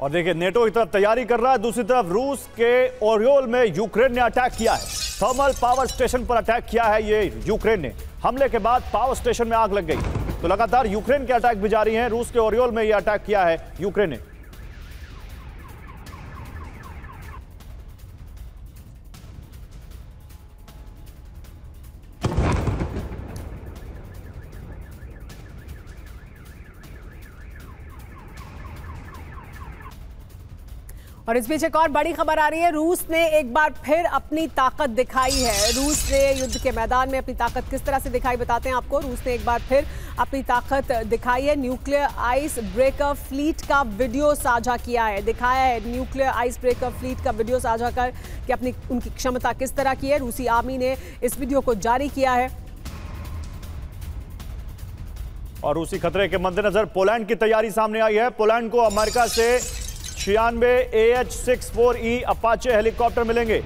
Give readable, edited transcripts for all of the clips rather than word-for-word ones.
और देखिए नेटो की तरफ तैयारी कर रहा है, दूसरी तरफ रूस के ओरियोल में यूक्रेन ने अटैक किया है। थर्मल पावर स्टेशन पर अटैक किया है ये यूक्रेन ने। हमले के बाद पावर स्टेशन में आग लग गई। तो लगातार यूक्रेन के अटैक भी जारी हैं। रूस के ओरियोल में यह अटैक किया है यूक्रेन ने। और इस बीच एक और बड़ी खबर आ रही है। रूस ने एक बार फिर अपनी ताकत दिखाई है। रूस ने युद्ध के मैदान में अपनी ताकत किस तरह से दिखाई बताते हैं आपको। रूस ने एक बार फिर अपनी ताकत दिखाई है। न्यूक्लियर आइस ब्रेकर फ्लीट का वीडियो साझा किया है, दिखाया है न्यूक्लियर आइस ब्रेकर फ्लीट का वीडियो साझा कर कि अपनी उनकी क्षमता किस तरह की है। रूसी आर्मी ने इस वीडियो को जारी किया है। और रूसी खतरे के मद्देनजर पोलैंड की तैयारी सामने आई है। पोलैंड को अमेरिका से 96 AH-64E अपाचे हेलीकॉप्टर मिलेंगे।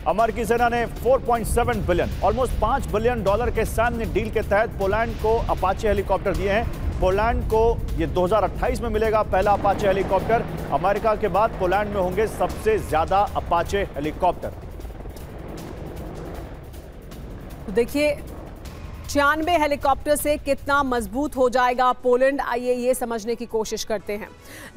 अमेरिकी सेना ने 4.7 बिलियन ऑलमोस्ट $5 बिलियन के सैन्य डील के तहत पोलैंड को अपाचे हेलीकॉप्टर दिए हैं। पोलैंड को ये 2028 में मिलेगा पहला अपाचे हेलीकॉप्टर। अमेरिका के बाद पोलैंड में होंगे सबसे ज्यादा अपाचे हेलीकॉप्टर। देखिए 96 हेलीकॉप्टर से कितना मजबूत हो जाएगा पोलैंड, आइए ये समझने की कोशिश करते हैं।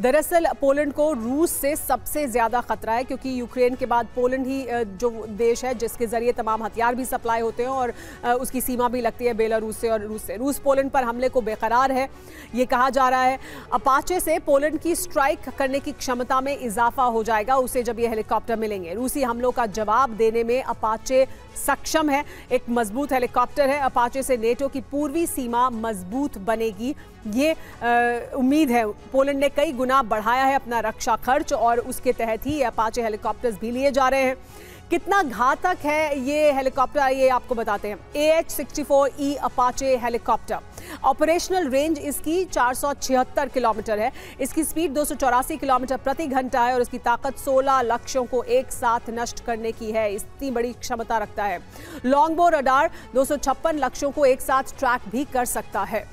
दरअसल पोलैंड को रूस से सबसे ज़्यादा खतरा है, क्योंकि यूक्रेन के बाद पोलैंड ही जो देश है जिसके ज़रिए तमाम हथियार भी सप्लाई होते हैं और उसकी सीमा भी लगती है बेलारूस से और रूस से। रूस पोलैंड पर हमले को बेकरार है, ये कहा जा रहा है। अपाचे से पोलैंड की स्ट्राइक करने की क्षमता में इजाफा हो जाएगा उसे जब ये हेलीकॉप्टर मिलेंगे। रूसी हमलों का जवाब देने में अपाचे सक्षम है। एक मजबूत हेलीकॉप्टर है। अपाचे से नेटो की पूर्वी सीमा मजबूत बनेगी, ये उम्मीद है। पोलैंड ने कई गुना बढ़ाया है अपना रक्षा खर्च और उसके तहत ही अपाचे हेलीकॉप्टर्स भी लिए जा रहे हैं। कितना घातक है ये हेलीकॉप्टर, ये आपको बताते हैं। AH-64E Apache helicopter, operational range इसकी 476 किलोमीटर है। इसकी स्पीड 284 किलोमीटर प्रति घंटा है और इसकी ताकत 16 लक्ष्यों को एक साथ नष्ट करने की है। इतनी बड़ी क्षमता रखता है। लॉन्गबो रडार 256 लक्ष्यों को एक साथ ट्रैक भी कर सकता है।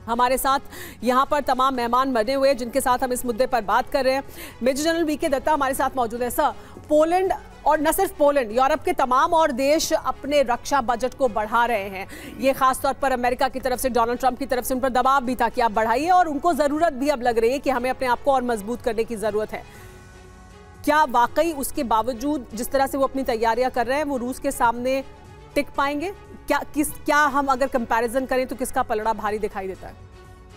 हमारे साथ यहाँ पर तमाम मेहमान बने हुए हैं जिनके साथ हम इस मुद्दे पर बात कर रहे हैं। मेजर जनरल वीके दत्ता हमारे साथ मौजूद है। सर, पोलैंड और न सिर्फ पोलैंड, यूरोप के तमाम और देश अपने रक्षा बजट को बढ़ा रहे हैं। ये खासतौर पर अमेरिका की तरफ से, डोनाल्ड ट्रंप की तरफ से उन पर दबाव भी था कि आप बढ़ाइए और उनको ज़रूरत भी अब लग रही है कि हमें अपने आप को और मजबूत करने की ज़रूरत है। क्या वाकई उसके बावजूद जिस तरह से वो अपनी तैयारियां कर रहे हैं वो रूस के सामने टिक पाएंगे? क्या हम अगर कंपैरिजन करें तो किसका पलड़ा भारी दिखाई देता है?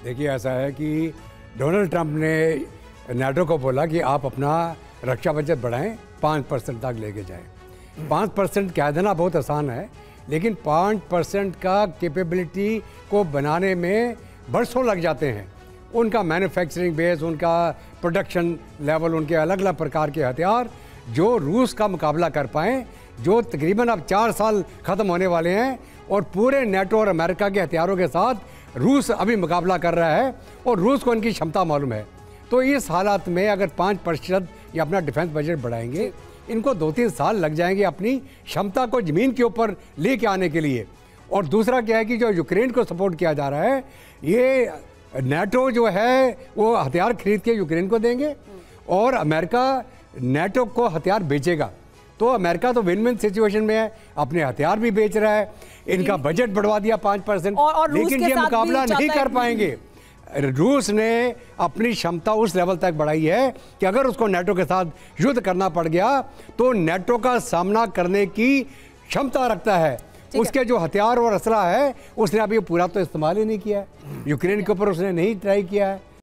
देखिए, ऐसा है कि डोनाल्ड ट्रंप ने नाटो को बोला कि आप अपना रक्षा बजट बढ़ाएं, 5% तक लेके जाएं। 5% कह देना बहुत आसान है, लेकिन 5% का कैपेबिलिटी को बनाने में बरसों लग जाते हैं। उनका मैन्युफैक्चरिंग बेस, उनका प्रोडक्शन लेवल, उनके अलग अलग प्रकार के हथियार जो रूस का मुकाबला कर पाएँ, जो तकरीबन अब 4 साल ख़त्म होने वाले हैं और पूरे नेटो और अमेरिका के हथियारों के साथ रूस अभी मुकाबला कर रहा है और रूस को इनकी क्षमता मालूम है। तो इस हालात में अगर 5% ये अपना डिफेंस बजट बढ़ाएंगे, इनको 2-3 साल लग जाएंगे अपनी क्षमता को ज़मीन के ऊपर लेके आने के लिए। और दूसरा क्या है कि जो यूक्रेन को सपोर्ट किया जा रहा है, ये नेटो जो है वो हथियार खरीद के यूक्रेन को देंगे और अमेरिका नेटो को हथियार बेचेगा। तो अमेरिका तो विन विन सिचुएशन में है, अपने हथियार भी बेच रहा है, इनका बजट बढ़वा दिया 5%, लेकिन ये मुकाबला नहीं कर पाएंगे। रूस ने अपनी क्षमता उस लेवल तक बढ़ाई है कि अगर उसको नेटो के साथ युद्ध करना पड़ गया तो नेटो का सामना करने की क्षमता रखता है। उसके जो हथियार और असला है उसने अभी पूरा तो इस्तेमाल ही नहीं किया है। यूक्रेन के ऊपर उसने नहीं ट्राई किया है।